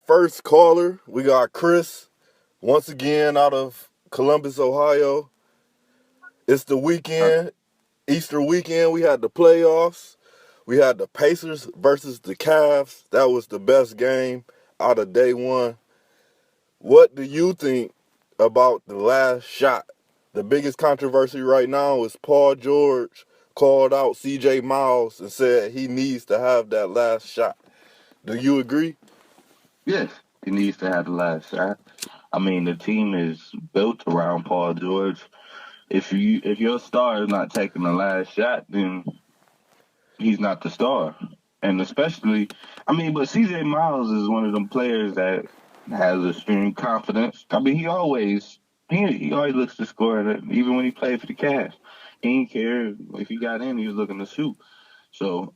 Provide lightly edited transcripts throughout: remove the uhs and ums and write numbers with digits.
first caller. We got Chris, once again out of Columbus, Ohio. It's the weekend, Easter weekend. We had the playoffs. We had the Pacers versus the Cavs. That was the best game out of day one. What do you think about the last shot? The biggest controversy right now is Paul George called out C.J. Miles and said he needs to have that last shot. Do you agree? Yes, he needs to have the last shot. I mean, the team is built around Paul George. If your star is not taking the last shot, then he's not the star. And especially, but CJ Miles is one of them players that has extreme confidence. I mean, he always looks to score. Even when he played for the Cavs, he didn't care if he got in. He was looking to shoot. So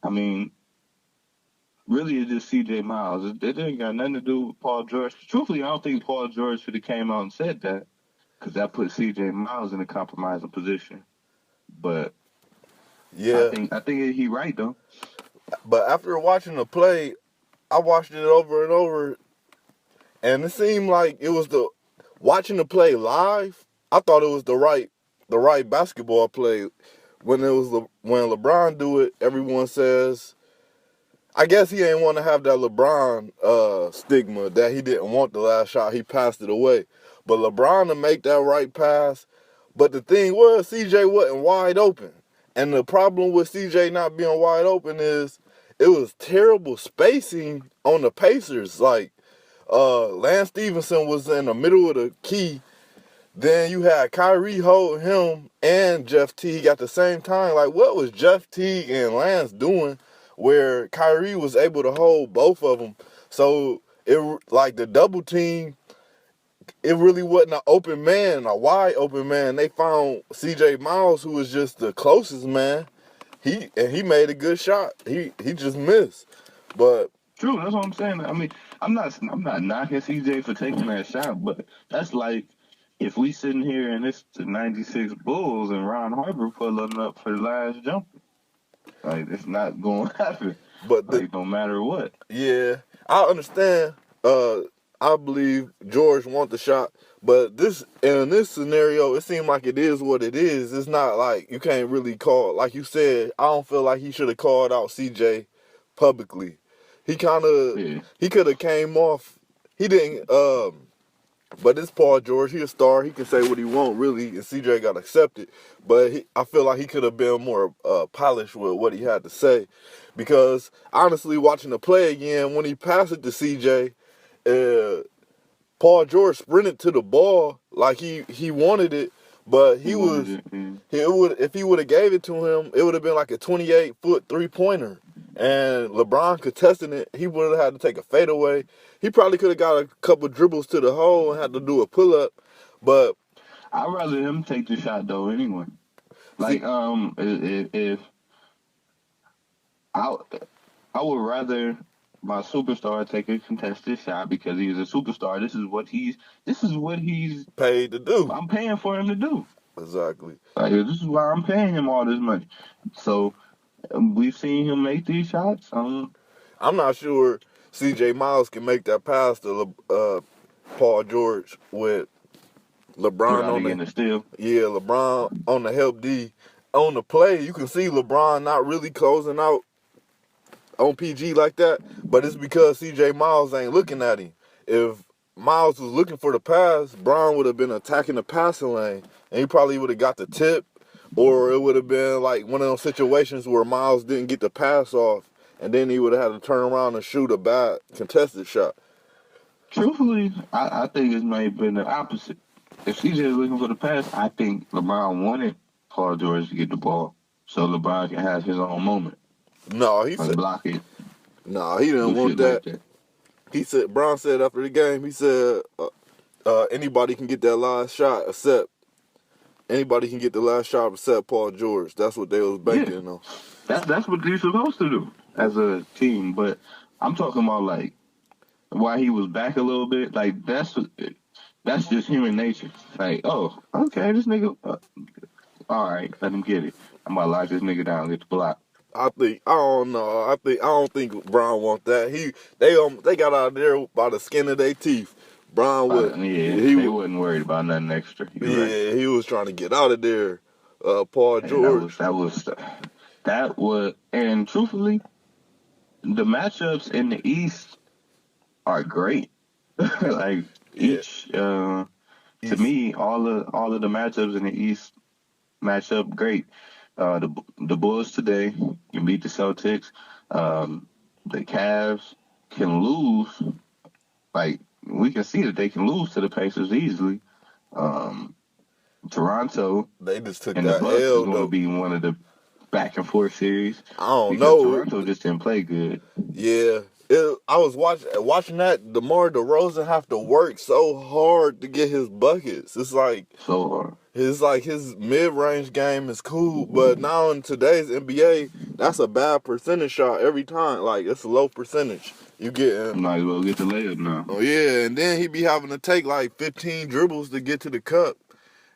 really, it's just C.J. Miles. It didn't got nothing to do with Paul George. Truthfully, I don't think Paul George should have came out and said that because that put C.J. Miles in a compromising position. But Yeah, I think he right though. but after watching the play, I watched it over and over, and it seemed like it was watching the play live. I thought it was the right basketball play. When LeBron do it, everyone says, I guess he ain't want to have that LeBron stigma that he didn't want the last shot. He passed it away. But LeBron to make that right pass. But the thing was, CJ wasn't wide open. And the problem with CJ not being wide open is it was terrible spacing on the Pacers. Like, Lance Stevenson was in the middle of the key. Then you had Kyrie holding him and Jeff Teague at the same time. Like, what was Jeff Teague and Lance doing where Kyrie was able to hold both of them? So, like the double team, it really wasn't an open man, a wide open man. They found C.J. Miles, who was just the closest man. He made a good shot. He just missed. But True, that's what I'm saying. I'm not knocking CJ for taking that shot, but that's like if we sitting here and it's the '96 Bulls and Ron Harper pulling up for the last jumper. Like it's not going to happen. but the Like no matter what. Yeah, I understand. I believe George want the shot, but in this scenario, it seemed like it is what it is. It's not like you can't really call. Like you said, I don't feel like he should have called out CJ publicly. Yeah. He could have came off. He didn't. But it's Paul George. He a star. He can say what he want, really, and CJ got accepted. But I feel like he could have been more polished with what he had to say. Because, honestly, watching the play again, when he passed it to CJ, Paul George sprinted to the ball like he wanted it, but He wanted it. Yeah. if he would have gave it to him, it would have been like a 28-foot 3-pointer. And LeBron contesting it, he would have had to take a fadeaway. He probably could have got a couple dribbles to the hole and had to do a pull up. But I'd rather him take the shot though anyway. see, Like if I I would rather my superstar take a contested shot because he's a superstar. This is what he's paid to do. I'm paying for him to do. Exactly. Like this is why I'm paying him all this money. So we've seen him make these shots. I'm not sure C.J. Miles can make that pass to Paul George with LeBron Without on getting the a steal. LeBron on the help D. On the play, you can see LeBron not really closing out on PG like that, but it's because CJ Miles ain't looking at him. If Miles was looking for the pass, Brown would have been attacking the passing lane, and he probably would have got the tip, or it would have been like one of those situations where Miles didn't get the pass off, and then he would have had to turn around and shoot a bad contested shot. Truthfully, I think it may have been the opposite. If CJ is looking for the pass, I think LeBron wanted Paul George to get the ball so LeBron can have his own moment. No, Like block it, he do didn't want shit like that. that. He said, Brown said after the game, he said, anybody can get that last shot except anybody can get the last shot except Paul George. That's what they was Yeah, banking on. that's what you're supposed to do as a team. But I'm talking about like why he was back a little bit. Like that's just human nature. Like, oh, okay, this nigga, all right, let him get it. I'm about to lock this nigga down, get the block. I don't know. I don't think Brown want that. They got out there by the skin of their teeth. Brown would Yeah, he they would wasn't worried about nothing extra. You're right. yeah, he was trying to get out of there. Paul Yeah, that was George. that was that was, and truthfully, the matchups in the East are great. Like Yeah. each, to He's me, all of the matchups in the East match up great. The Bulls today can beat the Celtics. Um, the Cavs can lose. Like we can see that they can lose to the Pacers easily. Um, Toronto they just took and the that Bucks is L going to though. be one of the back and forth series I don't because know. Toronto just didn't play good. Yeah. I was watching that DeMar DeRozan have to work so hard to get his buckets. So It's like his mid range game is cool, but now in today's NBA, that's a bad percentage shot every time. Like it's a low percentage. You getting might as well get the layup now. oh yeah, and then he be having to take like 15 dribbles to get to the cup.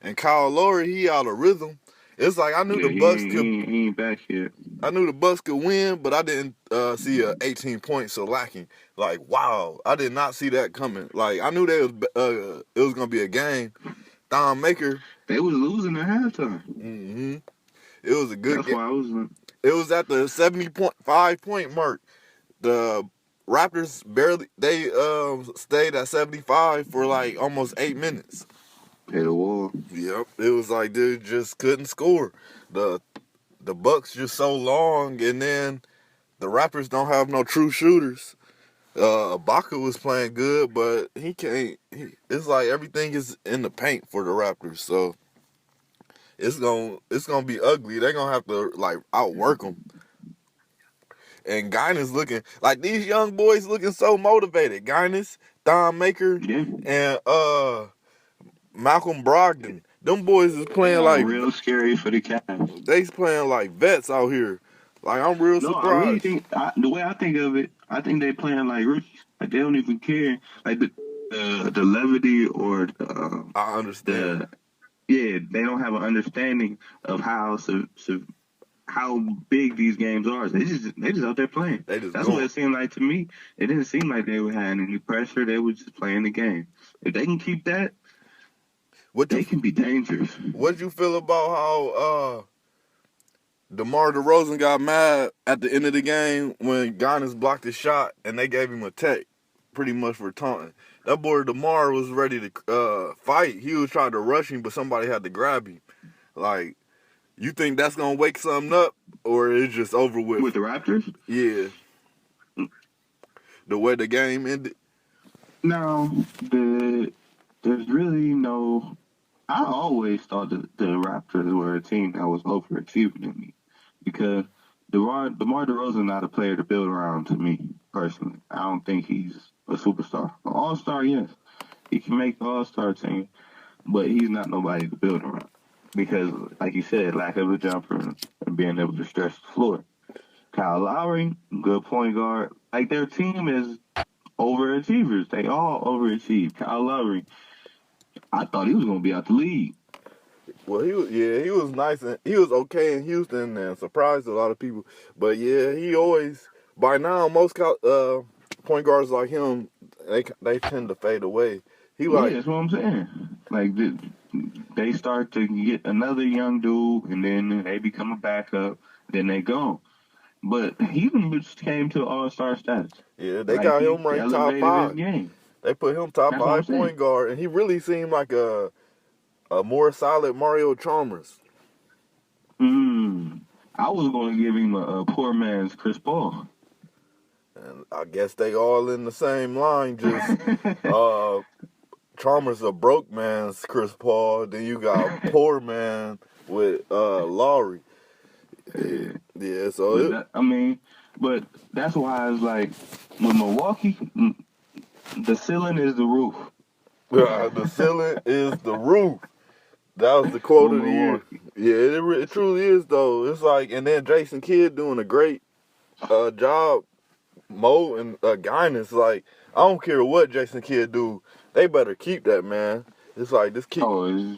And Kyle Lowry, he out of rhythm. It's like Yeah, he ain't back yet. I knew the Bucks could win, but I didn't see a 18 points so lacking. Like wow, I did not see that coming. Like I knew it was gonna be a game. Thon Maker, They was losing at halftime. hmm it was a good That's game. why I was. It was at the 70.5 point mark. The Raptors barely they stayed at 75 for like almost 8 minutes. Hit a wall. Yep, it was like they just couldn't score. The the Bucks just so long, and then the Raptors don't have no true shooters. Ibaka was playing good, but he can't. It's like everything is in the paint for the Raptors, so it's gonna be ugly. They're gonna have to like outwork them. And Guinness looking like these young boys looking so motivated. Guinness, Thon Maker, Yeah, and Malcolm Brogdon. Them boys is they playing are like real scary for the Cavs. they's playing like vets out here. Like I'm real No, I really surprised. think the way I think of it, I think they playing like rookies. Like they don't even care. Like the levity or I understand. the yeah, they don't have an understanding of how big these games are. They just out there playing. They just That's what going. it seemed like to me. It didn't seem like they were having any pressure. They were just playing the game. If they can keep that, What you they can be dangerous. what you feel about how DeMar DeRozan got mad at the end of the game when Giannis blocked his shot and they gave him a tech, pretty much for taunting. That boy DeMar was ready to fight. He was trying to rush him, but somebody had to grab him. Like, you think that's gonna wake something up, or it's just over with? With the Raptors? Yeah, the way the game ended. No, there's really no. I always thought that the Raptors were a team that was overachieving in me because DeMar DeRozan not a player to build around to me personally. I don't think he's a superstar. An all-star, yes, he can make the all-star team, but he's not nobody to build around because, like you said, lack of a jumper and being able to stretch the floor. Kyle Lowry, good point guard. Like their team is overachievers. They all overachieve. Kyle Lowry, I thought he was gonna be out the league. Well, he was nice and he was okay in Houston and surprised a lot of people. But yeah, he always by now most point guards like him they tend to fade away. He Yeah, like that's what I'm saying. Like they start to get another young dude, and then they become a backup. Then they go. But he just came to All Star status. yeah they Like got he him ranked top elevated his five. game. They put him top That's what I'm five saying. point guard, and he really seemed like a more solid Mario Chalmers. Hmm. I was going to give him a poor man's Chris Paul. And I guess they all in the same line. Just Chalmers a broke man's Chris Paul. Then you got poor man with Laurie. Yeah. Yeah, so But I mean, but that's why it's like with Milwaukee, the ceiling is the roof. the ceiling is the roof. That was the quote With of the year. Milwaukee. Yeah, it truly is though. It's like, and then Jason Kidd doing a great job. Mo and Guinness, like I don't care what Jason Kidd do, they better keep that man. It's like this keep. Oh,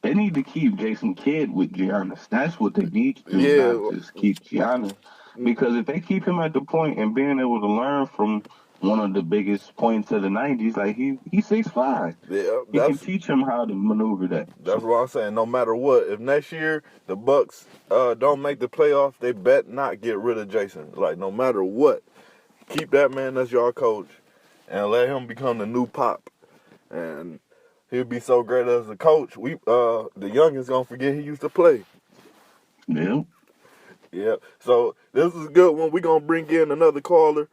They need to keep Jason Kidd with Giannis. That's what they need to do, not Yeah, just keep Giannis. Because if they keep him at the point and being able to learn from one of the biggest points of the '90s, like he's 6'5", yeah, he can teach him how to maneuver that. that's So what I'm saying. No matter what, if next year the Bucks don't make the playoffs, they bet not get rid of Jason. Like no matter what, keep that man as your coach and let him become the new Pop. And he'll be so great as a coach. The youngins gonna forget he used to play. yeah, Yeah. So this is a good one. We gonna bring in another caller.